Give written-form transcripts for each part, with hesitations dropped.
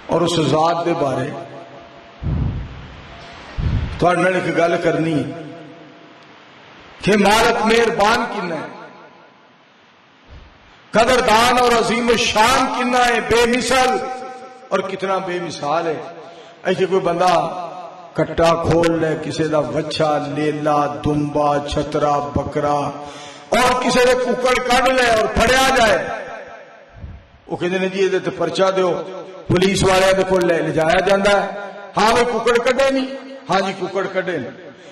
اور اس ذات دے بارے تھوڑے نال ایک گل کرنی کہ مالک مہربان کنا ہے، قدردان اور عظیم الشان کنا ہے، بے مثال اور کتنا بے مثال ہے۔ ایسے کوئی بندہ کٹا کھول لے، کسی دا وچھا لیلا دمبا چھترا بکرا اور کسی دے ککڑ کڈ لے اور پھڑیا جائے، وہ کہتے ہیں جی یہ تے پرچہ دیو، پولیس والے دے کول لے جایا جاتا ہے، ہاں بھائی ککڑ کڈے نہیں، ہاں جی ککڑ کڈے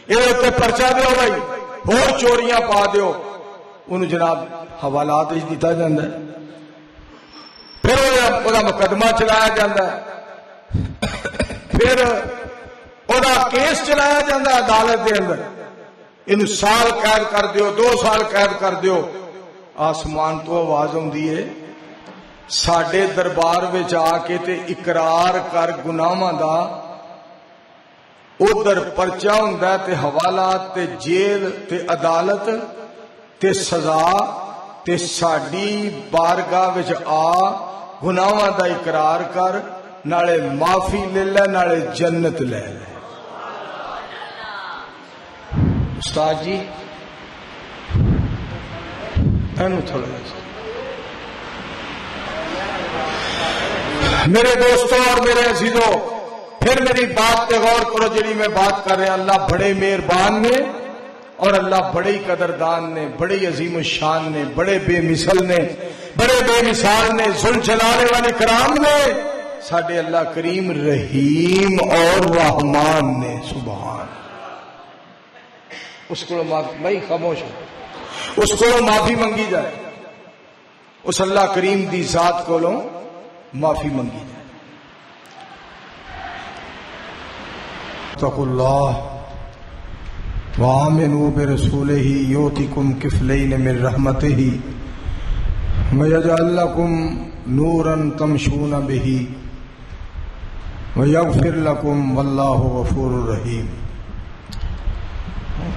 یہ تے پرچہ دیو بھائی، اور چوریاں پا دیو، انہوں جناب حوالات دیتا جاتا ہے، پھر وہ مقدمہ چلایا جاتا ہے، پھر وہ کیس چلایا جاتا ہے عدالت کے اندر، انہوں سال قید کر دیو، 2 سال قید کر دیو۔ آسمان تو آواز آتی ہے ساڈے دربار وچ آ کے تے اقرار کر گناہاں دا، ادھر پرچہ ہوندا تے حوالات تے جیل تے عدالت تے سزا، تے ساڈی بارگاہ وچ آ گناہاں دا اقرار کر، نالے معافی لے لے نالے جنت لے لے۔ استاد جی اینو تھوڑا میرے دوستوں اور میرے عزیزوں، پھر میری بات پہ غور کرو جڑی میں بات کر رہا۔ اللہ بڑے مہربان نے اور اللہ بڑے ہی قدردان نے، بڑے عظیم الشان نے، بڑے بے مثل نے، بڑے بے مثال نے، ذل جلال والاکرام نے، ساڈے اللہ کریم رحیم اور رحمان نے۔ سبحان اس کو بھائی خاموش ہو، اس کو معافی منگی جائے، اس اللہ کریم دی ذات کو معافی منگی جائے۔ اتقوا اللہ وآمنوا برسولہ یؤتکم کفلین من رحمتہ ویجعل لکم نورا تمشون بہ ویغفر لکم واللہ غفور رحیم۔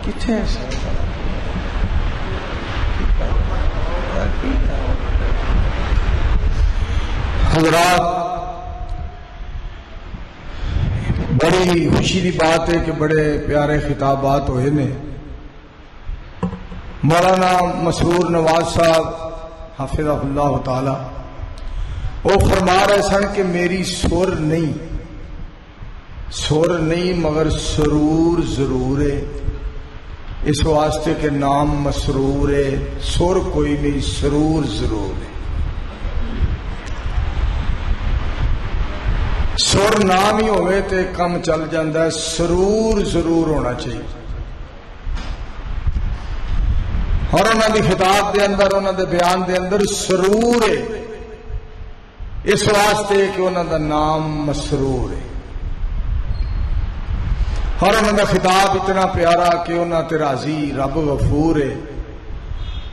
کتنے حضرات، بڑی خوشی کی بات ہے کہ بڑے پیارے خطابات ہوئے نے۔ مولانا مسرور نواز صاحب حافظہ اللہ تعالی وہ فرما رہے سن کہ میری سر نہیں مگر سرور ضرور ہے، اس واسطے کہ نام مسرور ہے، سر کوئی نہیں سرور ضرور ہے۔ سر نام ہی ہوئے تے کم چل جاندہ ہے، سرور ضرور ہونا چاہیے۔ اور انہوں نے خطاب دے اندر، انہوں نے بیان دے اندر سرور ہے، اس واسطے کہ انہوں دا نام مسرور ہے۔ اور انہوں نے خطاب اتنا پیارا کہ انہوں تے راضی رب غفور ہے،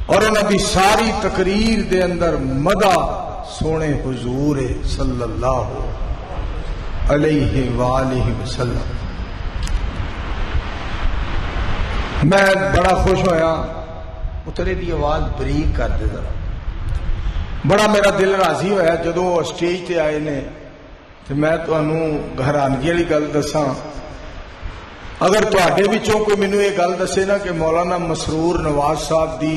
اور انہوں دی ساری تقریر دے اندر مدح سونے حضور ہے صلی اللہ علیہ وآلہ وسلم۔ میں بڑا خوش ہویا، اترے دی آواز بریک کر دے ذرا، بڑا میرا دل راضی ہویا جدو اسٹیج تے آئے نے۔ تو میں تانوں گھرانگی والی گل دساں، اگر تواڈے وچوں کوئی مینوں یہ گل دسے نا کہ مولانا مسرور نواز صاحب دی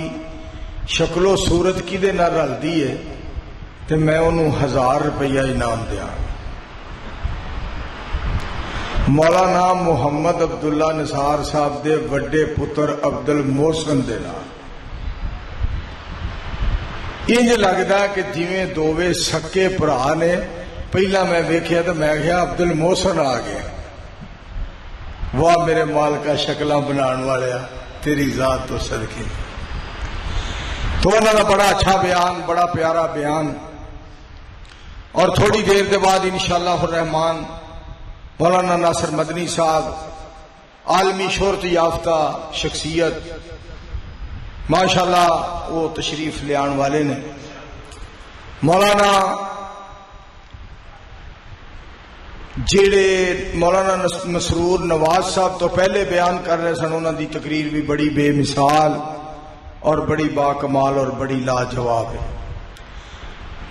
شکل و صورت کدے نال رلدی ہے تو میں انہوں 1000 روپیہ انعام دیاں۔ مولانا محمد عبداللہ نثار صاحب دے وڈے پتر عبد المحسن دے نال انج لگدا کہ جویں دوویں سکے بھرا نے۔ پہلا میں ویکھیا تو میں کہیا عبد المحسن آ گیا، واہ میرے مالکا شکلاں بنان والے تیری ذات تو صدقے۔ تو انہوں نے بڑا اچھا بیان، بڑا پیارا بیان، اور تھوڑی دیر کے بعد انشاءاللہ الرحمن مولانا ناصر مدنی صاحب عالمی شہرت یافتہ شخصیت ماشاءاللہ وہ تشریف لے آن والے نے۔ مولانا جیڑے مولانا مسرور نواز صاحب تو پہلے بیان کر رہے سن، انہوں دی تقریر بھی بڑی بے مثال اور بڑی با کمال اور بڑی لاجواب ہے۔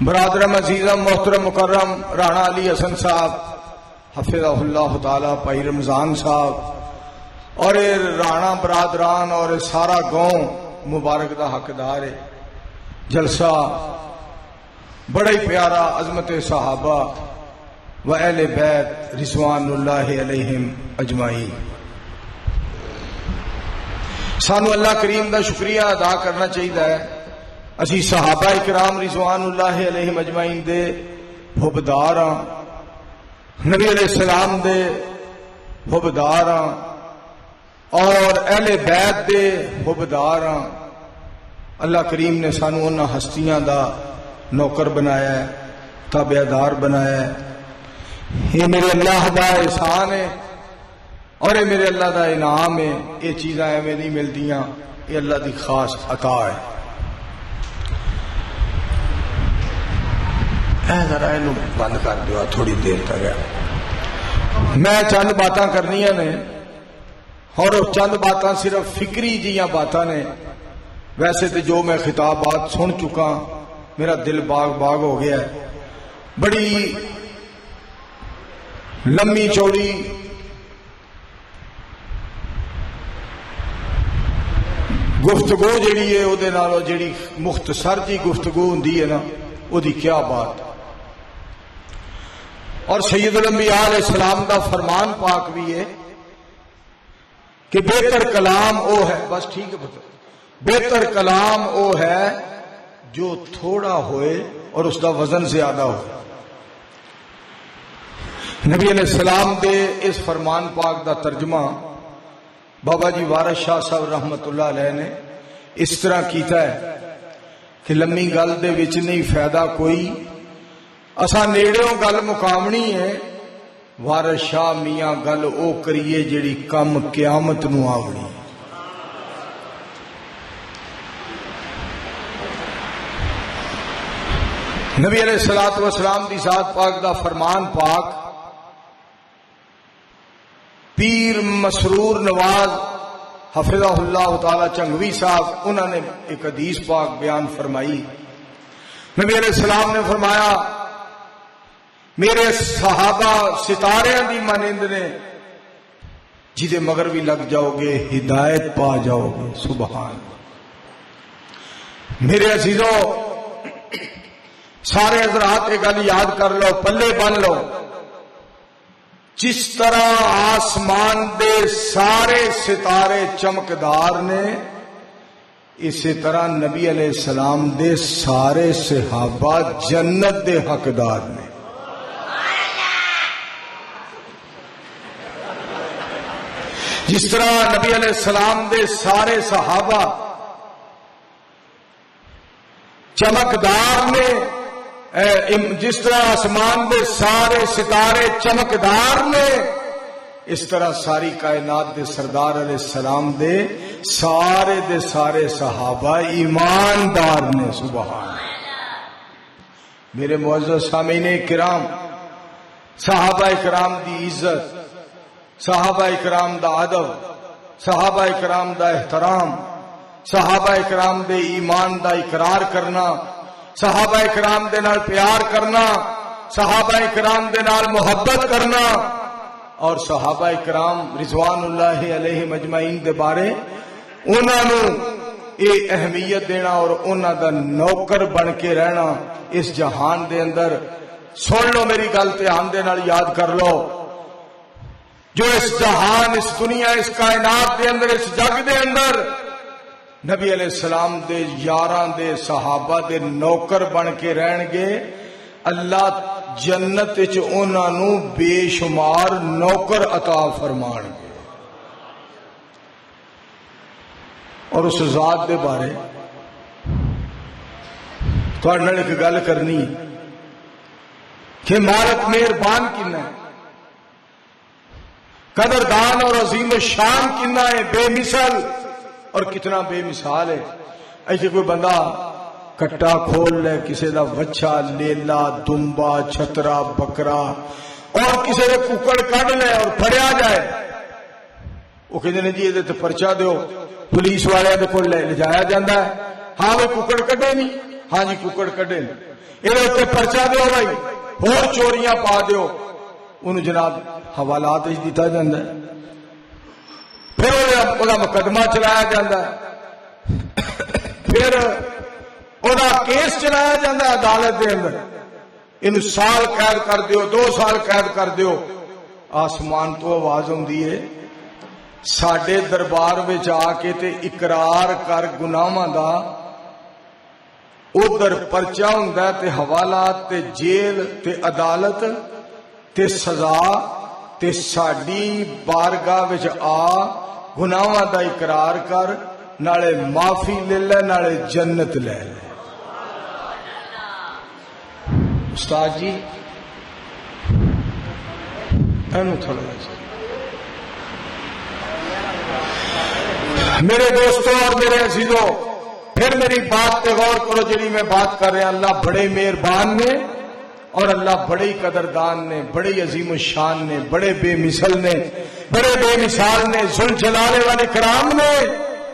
برادرم عزیزم محترم مکرم رانا علی حسن صاحب حفظہ اللہ تعالی، بھائی رمضان صاحب اور رانا برادران اور سارا گاؤں مبارک دا حقدار ہے۔ جلسہ بڑا ہی پیارا، عظمت صحابہ و اہل بیت رضوان اللہ علیہم اجمعین۔ سانو اللہ کریم دا شکریہ ادا کرنا چاہیے۔ اسی صحابہ کرام رضوان اللہ علیہم اجمعین دے حبدار ہاں، نبی علیہ السلام دے حبدار ہاں اور اہل بیت دے حبدار ہاں۔ اللہ کریم نے سانو انہاں ہستیاں دا نوکر بنایا ہے، تابعدار بنایا ہے۔ یہ میرے اللہ دا احسان ہے اور یہ میرے اللہ دا انعام ہے۔ یہ چیزاں ایویں نہیں ملدیاں، یہ اللہ دی خاص عطا ہے۔ ذرا یہ بند کر دو تھوڑی دیر تک۔ میں چند باتاں کرنیاں نے اور چند باتاں صرف فکری جیاں باتاں نے۔ ویسے تو جو میں خطابات سن چکا، میرا دل باغ باغ ہو گیا ہے۔ بڑی لمبی چوڑی گفتگو جیڑی ہے او دے نالوں جیڑی مختصر جی گفتگو ہوندی ہے نا، او دی کیا بات۔ اور سید الانبیاء علیہ السلام دا فرمان پاک بھی ہے کہ بہتر کلام او ہے، بس ٹھیک ہے پتہ، بہتر کلام او ہے جو تھوڑا ہوئے اور اس دا وزن زیادہ ہو۔ نبی علیہ السلام دے اس فرمان پاک دا ترجمہ بابا جی وارث شاہ صاحب رحمت اللہ علیہ نے اس طرح کیتا ہے کہ لمبی گل دے وچ نہیں فائدہ کوئی، اساں نیڑیوں گل مقامنی ہے۔ وارث شاہ میاں گل او کریے جیڑی کم قیامت نو آونی۔ نبی علیہ الصلوۃ والسلام دی ذات پاک دا فرمان پاک، پیر مسرور نواز حفظہ اللہ تعالی چنگوی صاحب انہوں نے ایک حدیث پاک بیان فرمائی۔ نبی علیہ السلام نے فرمایا میرے صحابہ ستارے دی مانند نے، جدے مگر بھی لگ جاؤ گے ہدایت پا جاؤ گے۔ سبحان اللہ۔ میرے عزیزوں، سارے حضرات یہ گل یاد کر لو، پلے بن لو، جس طرح آسمان دے سارے ستارے چمکدار نے، اسی طرح نبی علیہ السلام دے سارے صحابہ جنت دے حقدار نے۔ جس طرح نبی علیہ السلام دے سارے صحابہ چمکدار نے، جس طرح آسمان دے سارے ستارے چمکدار نے، اس طرح ساری کائنات دے سردار علیہ السلام دے سارے صحابہ ایماندار نے۔ سبحان میرے معزز سامعین کرام، صحابہ کرام دی عزت، صحابہ کرام دا ادب، صحابہ کرام دا احترام، صحابہ کرام دے ایمان دا اقرار کرنا، صحابہ کرام دے نال پیار کرنا، صحابہ کرام دے نال محبت کرنا اور صحابہ کرام رضوان اللہ علیہم اجمعین دے بارے انہاں نو اے اہمیت دینا اور انہاں دا نوکر بن کے رہنا اس جہان دے اندر۔ سن لو میری گل، دھیان دے نال یاد کر لو، جو اس جہان، اس دنیا، اس کائنات دے اندر، اس جگ دے اندر نبی علیہ السلام دے یاراں دے صحابہ دے نوکر بن کے رہن گے، اللہ جنت وچ انہاں نو بے شمار نوکر عطا فرمان گے۔ اور اس ذات دے بارے تہاڈے نال ایک گل کرنی کہ مالک مہربان کنا ہے، قدردان اور عظیم الشان کنا ہے، بے مثل اور کتنا بے مثال ہے۔ ایسے کوئی بندہ کٹا کھول لے، کسی دا وچھا، لیلا، دمبا، چھترا، بکرا اور کسی دے ککڑ کڈ لے اور پھڑیا جائے، وہ کہتے ہیں جی یہ تے پرچہ دیو، پولیس والے دے کول لے جایا جاتا ہے۔ ہاں وہ ککڑ کڈے نہیں، ہاں جی ککڑ کڈے نہیں۔ یہ پرچا دو بھائی، اور چوریاں پا دیو، انہوں جناب حوالات دیتا جاتا ہے، پھر وہ مقدمہ چلایا جاتا ہے، پھر وہ کیس چلایا جاتا ہے عدالت کے اندر، ان سال قید کر دیو، 2 سال قید کر دیو۔ آسمان تو آواز آتی ہے، ساڈے دربار وچ آ کے تے اقرار کر گناہاں دا، ادھر پرچا ہوندا تے حوالات تے جیل تے عدالت تے سزا، تے ساڈی بارگاہ وچ آ گناہاں دا اقرار کر، نالے معافی لے لے، نالے جنت لے لے۔ استاد جی اینو تھوڑا میرے دوستوں اور میرے عزیزوں، پھر میری بات پہ غور کرو جنہی میں بات کر رہے ہیں۔ اللہ بڑے مہربان نے، اور اللہ بڑے قدردان نے، بڑے عظیم الشان نے، بڑے بے مثل نے، بڑے بے مثال نے، ذوالجلال والاکرام نے،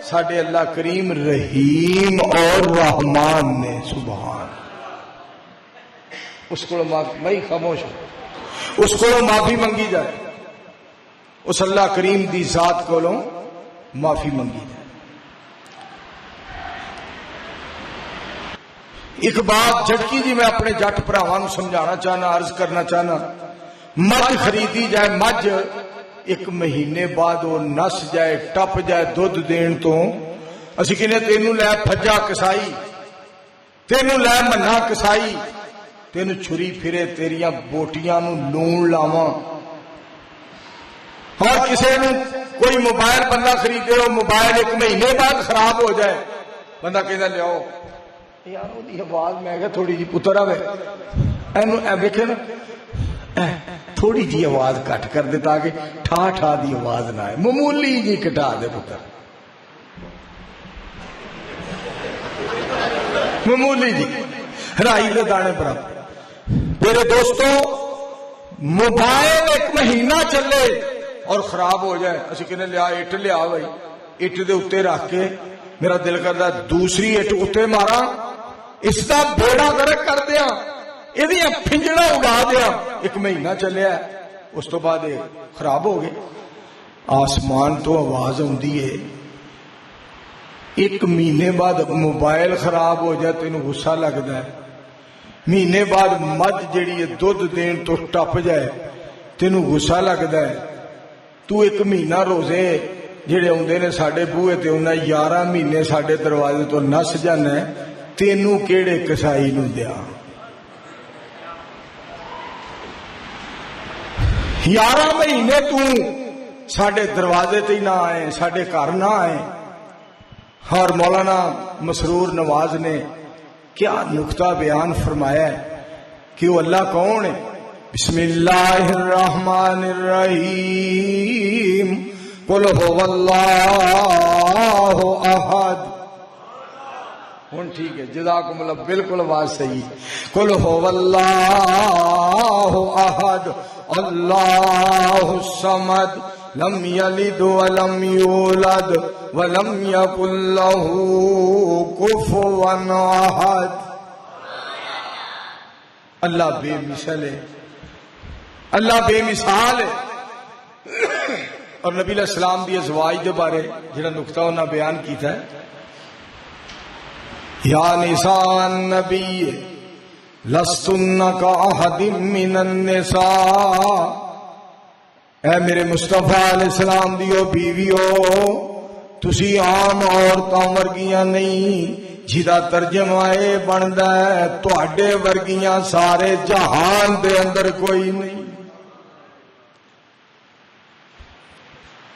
ساڈے اللہ کریم رحیم اور رحمان نے۔ سبحان، اس کو میں خاموش ہوں، اس کو معافی منگی جائے، اس اللہ کریم دی ذات کو معافی منگی جائے۔ ایک بات جھٹکی جی میں اپنے جٹ بھراواں نوں سمجھانا چاہنا، عرض کرنا چاہنا، مجھ خریدی جائے، مجھ 1 مہینے بعد وہ نس جائے، ٹپ جائے دودھ دین تو، اسی کہنے تینوں لے پھجا کسائی، تینوں لے منا کسائی، تینوں چھری پھرے تیریاں بوٹیاں نوں لون لاواں۔ اور کسی نے کوئی موبائل بندہ خریدے ہو، موبائل 1 مہینے بعد خراب ہو جائے، بندہ کہنا لیاؤ یار وہ آواز، میں کہ تھوڑی جی پتر آئے ویکھے نا، تھوڑی جی آواز کٹ کر دے تاکہ ٹھا ٹھا دی آواز نہ آئے، معمولی جی کٹا دے پتر، معمولی جی رائی دے دانے برابر۔ میرے دوستوں، موبائل 1 مہینہ چلے اور خراب ہو جائے، اسی کہنے لیا اٹ لیا بھائی، اٹ دے اتنے رکھ کے میرا دل کرتا دوسری اٹ اتنے مارا، اس کا بیڑا گرک کر دیا، یہ پھنجڑا اڑا دیا۔ 1 مہینہ چلیا، اس تو بعد خراب ہو گئے۔ آسمان تو آواز آتی ہے، 1 مہینے بعد موبائل خراب ہو جائے تینوں غصہ لگتا ہے، مہینے بعد مجھ جیڑی دودھ دین تو ٹپ جائے تینوں غصہ لگتا ہے۔ تو 1 مہینہ روزے جڑے آدھے نے ساڈے بوہے تے انہیں 11 مہینے ساڈے دروازے تو نس جانا ہے، تینوں کیڑے کسائی نو دیا؟ 11 مہینے تو ساڈے دروازے تے نہ آئے، ساڈے گھر نہ آئے۔ اور مولانا مسرور نواز نے کیا نقطہ بیان فرمایا ہے کہ وہ اللہ کون ہے۔ بسم اللہ الرحمن الرحیم، قل هو اللہ احد۔ ہوں ٹھیک ہے، جزاکم اللہ، بالکل آواز صحیح۔ قل هو اللہ احد اللہ الصمد لم یلد ولم یولد ولم یکن له کفوا احد۔ اللہ بے مثل ہے، اللہ بے مثال ہے۔ اور نبی علیہ السلام دی ازواج دے بارے جڑا نقطہ انہاں بیان کیتا ہے، یا نساء النبی لستن کاحد من النساء، اے میرے مصطفیٰ علیہ السلام دیو بیویو، تسی عام عورتاں ورگیاں نہیں، جہاں ترجمہ یہ بنتا ہے تواڈے ورگیاں سارے جہان دے اندر کوئی نہیں۔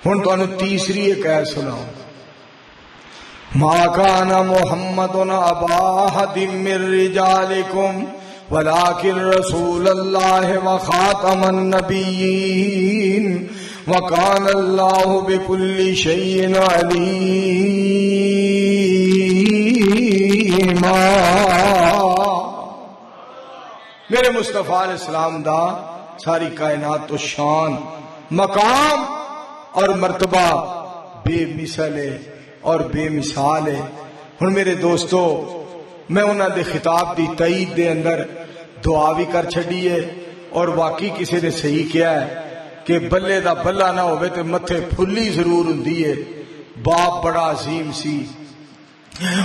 ہن تانوں تیسری ایک آیت سناؤں، ما کان محمد ابا احد من رجالکم ولكن رسول اللہ وخاتم النبیین وکان اللہ بکل شیء علیما۔ میرے مصطفیٰ علیہ السلام دا ساری کائنات تو شان، مقام اور مرتبہ بے مثل ہے اور بے مثال ہے۔ ہن میرے دوستو، میں انہوں دے خطاب دی تائید دے اندر دعا بھی کر چھڑی ہے، اور واقعی کسی نے صحیح کیا ہے کہ بلے دا بلا نہ ہوئے تو متھے پھلی ضرور ہوندی ہے۔ باپ بڑا عظیم سی۔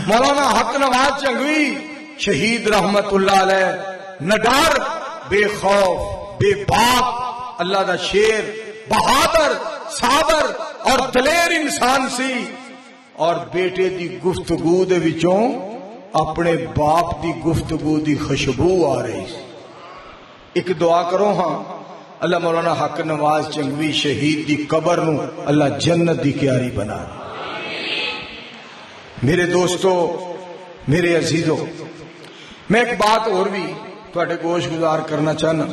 مولانا حق نواز جنگوی شہید رحمت اللہ علیہ نڈار، بے خوف بے باک، اللہ دا شیر، بہادر، صابر اور دلیر انسان سی، اور بیٹے دی گفتگو دے وچوں اپنے باپ دی گفتگو دی خوشبو آ رہی سی۔ ایک دعا کرو ہاں، اللہ مولانا حق نواز جنگوی شہید دی قبر نو اللہ جنت دی کیاری بنا دے۔ میرے دوستو، میرے عزیزو، میں ایک بات اور بھی تواڈے گوش گزار کرنا چاہنا۔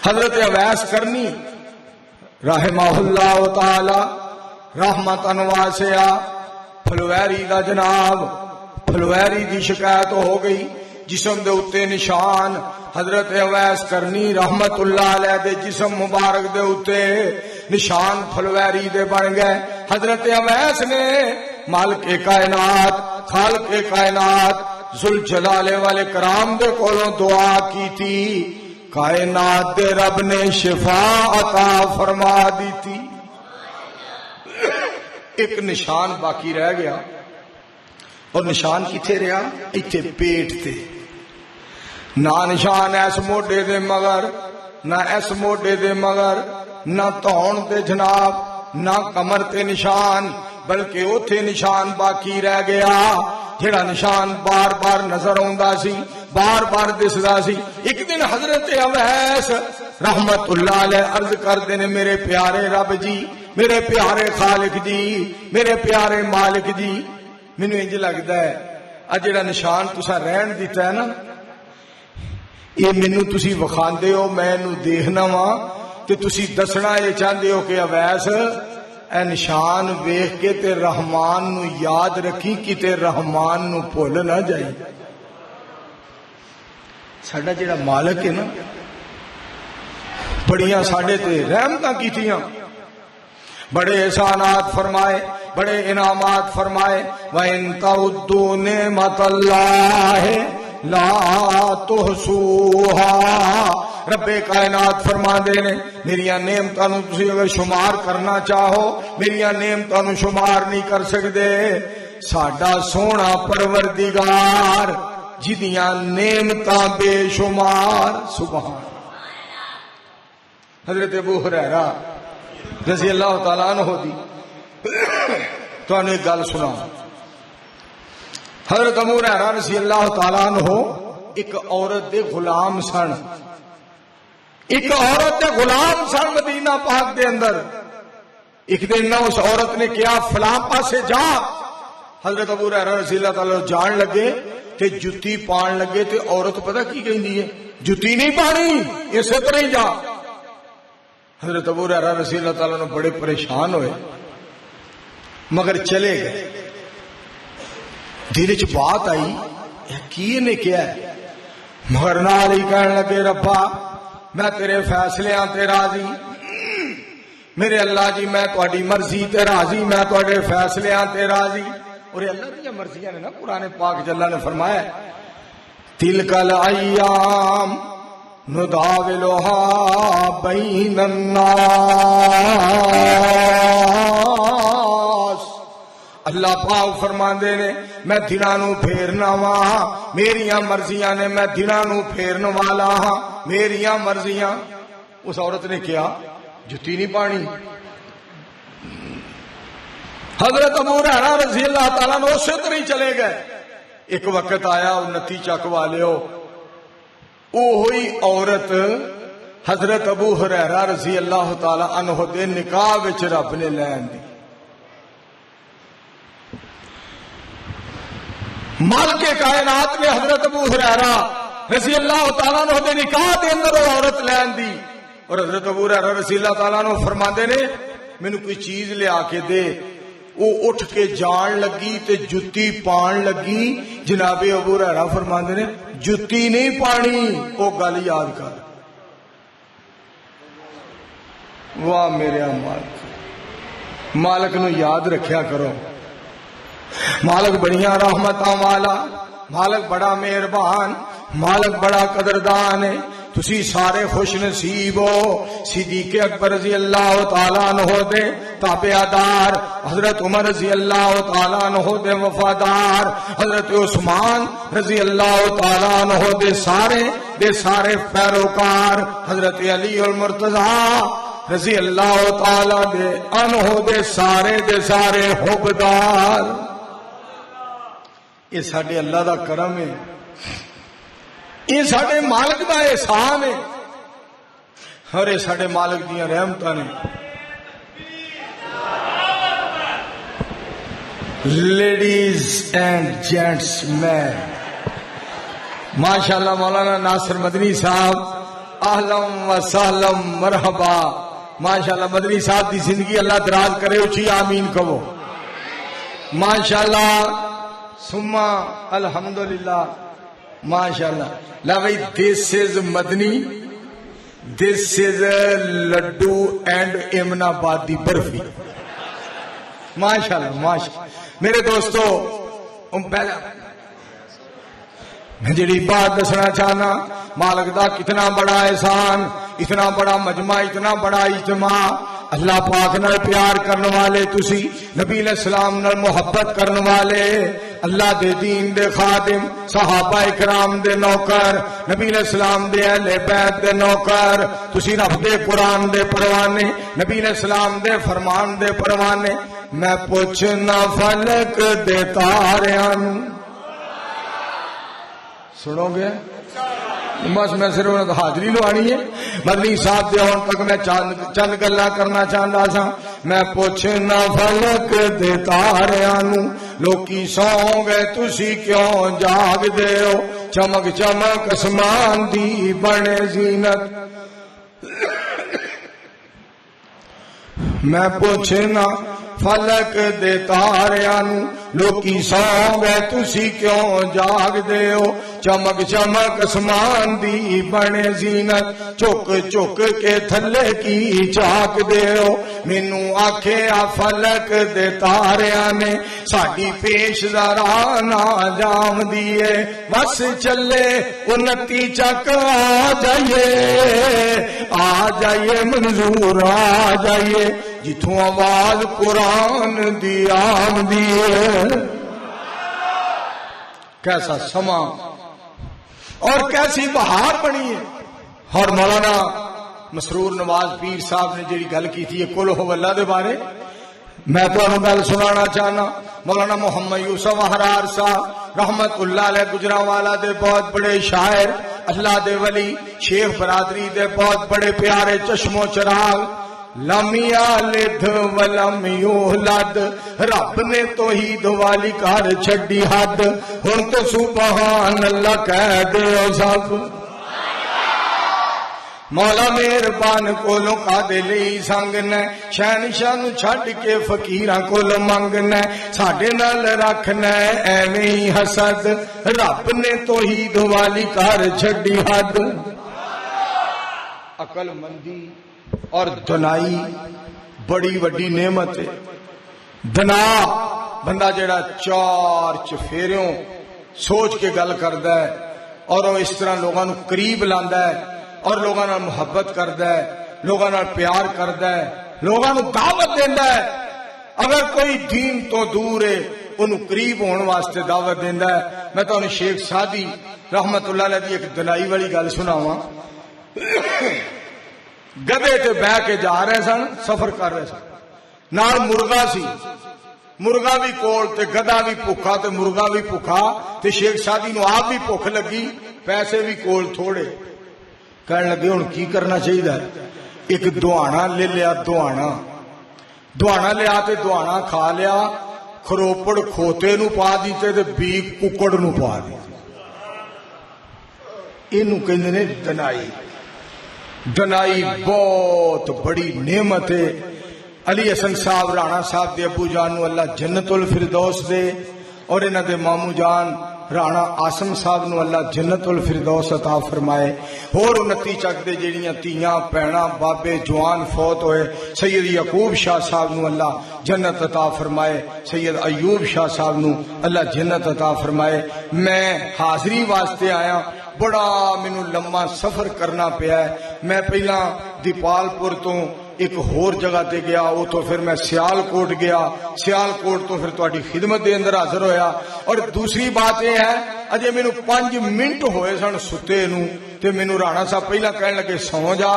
حضرت اویس کرنی رحمہ اللہ تعالی رحمتاً واسعہ، پھلویری دا جناب، پھلویری دی شکایت ہو گئی، جسم دے اتے نشان حضرت اویس کرنی رحمت اللہ علیہ دے جسم مبارک دے اتے نشان پھلویری دے بن گئے۔ حضرت اویس نے مالک کائنات، خالق کائنات ذوالجلال والاکرام دے کولوں دعا کی تھی، کائنات دے رب نے شفا عطا فرما دی تھی۔ ایک نشان باقی رہ گیا، اور نشان کتھے رہا؟ ایتھے پیٹ تے، نہ نشان ایس موڈے دے مگر، نہ ایس موڈے دے مگر، نہ تون دے جناب، نہ کمر تے نشان، بلکہ اوتھے نشان باقی رہ گیا جڑا نشان بار بار نظر آندا سی، بار بار دسدا سی۔ ایک دن حضرت اویس رحمت اللہ علیہ عرض کردے نے، میرے پیارے رب جی، میرے پیارے خالق جی، میرے پیارے مالک جی، مینوں انج لگدا ہے آ جڑا نشان تساں رہن دیتا ہے نا، یہ مینوں تسی وکھاندے ہو، میں اینوں دیکھنا وا تے تسی دسنا یہ چاہندے ہو کہ اویس اے نشان ویکھ کے تے رحمان نو یاد رکھی، کتے رحمان نو بھول نہ جائی۔ ساڈا جڑا مالک ہے نا، بڑیاں ساڈے تے رحمتاں کیتیاں، بڑے احسانات فرمائے، بڑے انعامات فرمائے۔ وَإِن تَعُدُّوا نِعْمَتَ اللَّهِ لا تحصوها، رب کائنات فرما دے نے میریاں نعمتاں نو تسی اگر شمار کرنا چاہو، میریاں نعمتاں نو شمار نہیں کر سکدے۔ ساڈا سونا پروردگار جدیاں نعمتاں بے شمار، سبحان۔ حضرت ابو ہریرہ رضی اللہ تعالیٰ عنہ دی تو نے ایک گل سنا۔ حضرت ابو ہریرہ رضی اللہ تعالیٰ عنہ ایک عورت دے غلام سن، ایک عورت دے غلام سن مدینہ پاک دے اندر۔ ایک دن نہ اس عورت نے کیا فلاں پاسے جا، حضرت ابو ہریرہ رضی اللہ تعالیٰ جان لگے تے جتی پان لگے تے عورت پتہ کی کہندی ہے، جتی نہیں پانی، اسے طرح ہی جا۔ حضرت ابو ہریرہ رضی اللہ تعالیٰ نے بڑے پریشان ہوئے، مگر چلے گئے۔ دل چ بات آئی کی نے کیا ہے، مگر نال ہی کہنے لگے ربا میں تیرے فیصلیاں تے راضی، میرے اللہ جی میں تہاڈی مرضی تے راضی، میں تہاڈے فیصلیاں تے راضی۔ اور اللہ دی مرضیاں نے نا، قرآن پاک چ اللہ نے فرمایا تلک الایام نداولها بین الناس، اللہ پاک فرماندے نے میں دناں نو پھیرنا وا، میریاں مرضیاں نے، میں دناں نو پھیرن والا ہاں، میریاں مرضیاں۔ اس عورت نے کیا جتی نہیں پانی۔ حضرت ابو ہریرہ رضی اللہ تعالیٰ عنہ اسی طرح ہی چلے گئے۔ ایک وقت آیا انتی چک والیو، اوہی عورت حضرت ابو ہریرہ رضی اللہ تعالیٰ عنہ دے نکاح وچ رب نے لین دی۔ مالک کائنات نے حضرت ابو ہریرہ رضی اللہ تعالیٰ عنہ دے نکاح دے اندر وہ عورت لین دی، اور حضرت ابو ہریرہ رضی اللہ تعالیٰ عنہ فرماندے نے مینوں کوئی چیز لے آ کے دے۔ وہ اٹھ کے جان لگی تے جتی پان لگی، جناب ابو ہریرہ فرماندے نے جتی نہیں پانی، وہ گل یاد کر۔ واہ میرے مالک، مالک نو یاد رکھیا کرو، مالک بڑیاں رحمتاں والا، مالک بڑا مہربان، مالک بڑا قدردان ہے، تسی سارے خوش نصیب ہو۔ صدیق اکبر رضی اللہ تعالیٰ عنہ دے تابعدار، حضرت عمر رضی اللہ تعالیٰ عنہ دے وفادار، حضرت عثمان رضی اللہ تعالیٰ عنہ دے سارے پیروکار، حضرت علی المرتضیٰ رضی اللہ تعالیٰ عنہ دے سارے حبدار۔ یہ ساڈے اللہ دا کرم ہے، یہ ساڈے مالک دا احسان ہے، اور یہ ساڈے مالک دیاں رحمتاں نے۔ لیڈیز اینڈ جینٹس مین، ماشاءاللہ مولانا ناصر مدنی صاحب، اہلم و سہلم مرحبا۔ ماشاءاللہ مدنی صاحب دی زندگی اللہ دراز کرے، اچھی آمین کہو۔ ماشاءاللہ ثم الحمدللہ، ماشاءاللہ۔ لا بھائی، دس از مدنی، دس از لڈو اینڈ امن آباد دی برفی۔ ماشاءاللہ ماشاءاللہ میرے دوستو، پہلا میں جڑی بات دسنا چاہنا، مالک دا کتنا بڑا احسان، اتنا بڑا مجمع، اتنا بڑا اجتماع، اللہ پاک نال پیار کرنے والے تسی، نبی علیہ السلام نال محبت کرنے والے، اللہ دے دین دے خادم، صحابہ اکرام دے نوکر، نبی علیہ السلام دے اہل بیت دے نوکر، تسی رب دے قرآن دے پروانے، نبی علیہ السلام دے فرمان دے پروانے۔ میں پوچھنا فلک دے تاریاں، سنو گے؟ بس میں صرف حاضری لوانی ہے، مدنی صاحب دے ہون تک میں چند گلا کرنا چاہتا سا۔ میں پوچھنا فلک دے تاریاں نو، لوکی سو گئے تسی کیوں جاگ دے ہو، چمک چمک اسمان دی بنے زینت۔ میں پوچھنا فلک دے تاریاں نو، لوکی سو گئے تسی کیوں جاگ دے ہو، چمک چمک اسمان دی بنے زینت، چک چک کے تھلے کی چاک دے ہو۔ مینو آکھے آ فلک دے تاریاں نے، ساڈی پیش ذرا نہ جام دیے، بس چلے 29 چک آ جائیے منظور آ جائیے، جتھوں آواز قرآن دی آمدی ہے۔ کیسا سما اور کیسی بہار بنی ہے۔ اور مولانا مسرور نواز پیر صاحب نے جڑی گل کی تھی کل ہو اللہ دے بارے، میں تو گل سنانا چاہنا۔ مولانا محمد یوسف احرار صاحب رحمت اللہ علیہ گجرانوالا دے بہت بڑے شاعر، اللہ دے ولی، شیخ برادری دے بہت بڑے پیارے چشم و چراغ، لم یلد ولم یولد، رب نے توحید والی کر چھڈی حد، ہن تو سبحان اللہ کہہ دیو سب۔ مولا مہربان کولوں کادے لئی سنگنا، شہنشاہ نو چھڈ کے فقیراں کولوں منگنا، ساڈے نال رکھنا ایویں ہی حسد، رب نے توحید والی کر چھڈی حد۔ عقل مندی اور دنائی بڑی وڈی نعمت ہے۔ دنا بندہ جڑا چار چفیریوں سوچ کے گل کردا ہے اور وہ اس طرح لوگاں نو قریب لاندا ہے اور لوگاں نال محبت کردا ہے، لوگاں نال پیار کردا ہے، لوگاں نو دعوت دیندا ہے۔ اگر کوئی دین تو دور ہے انہوں قریب ہونے واسطے دعوت دیندا ہے۔ میں تو شیخ سادی رحمت اللہ علیہ دی ایک دنائی والی گل سناواں۔ گدے تے بہ کے جا رہے سن، سفر کر رہے سن، نال مرغا سی، مرغا بھی کول تے گدا بھی بھوکا تے مرغا بھی بھوکا تے شیخ سادی نو آپ بھی بھوک لگی، پیسے بھی کول تھوڑے، کہنے لگے ہن کی کرنا چاہیے؟ ایک دہانا لے لیا، دہانا لیا تے دہانا کھا لیا، کھروپڑ کھوتے نو پا دیتے تے بیگ ککڑ نو پا دیتے۔ اینو کہندے نے دنائی۔ دنائی بہت بڑی نعمت ہے۔ علی حسن صاحب رانا صاحب دے ابو جان نو اللہ جنت الفردوس دے، اور انہاں دے مامو جان رانا آسم صاحب نو اللہ جنت الفردوس عطا فرمائے. اور 29 چک دے جڑیاں تیاں پینا بابے جوان فوت ہوئے سید یعقوب شاہ صاحب نو اللہ جنت عطا فرمائے. سید ایوب شاہ صاحب نو اللہ جنت عطا فرمائے. میں حاضری واسطے آیا, بڑا مینوں لمبا سفر کرنا پیا ہے. میں پہلا دیپال پور تو ایک ہور جگہ تے گیا, وہ تو پھر میں سیال کوٹ گیا, سیال کوٹ تو پھر تہاڈی خدمت دے اندر حاضر ہویا. اور دوسری بات یہ ہے اجے مینوں 5 منٹ ہوئے سن ستے نو تے مینوں رانا صاحب پہلا کہن لگے سو جا,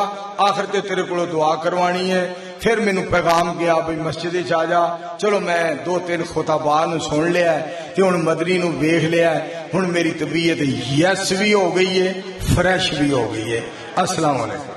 آخر تے تیرے کولوں دعا کروانی ہے. پھر مینوں پیغام گیا بھئی مسجد وچ آ جا. چلو میں 2-3 خطباء نو سن لیا ہے تے ہن مدنی نو ویکھ لیا ہے. ہن میری طبیعت یس بھی ہو گئی ہے, فریش بھی ہو گئی ہے. السلام علیکم.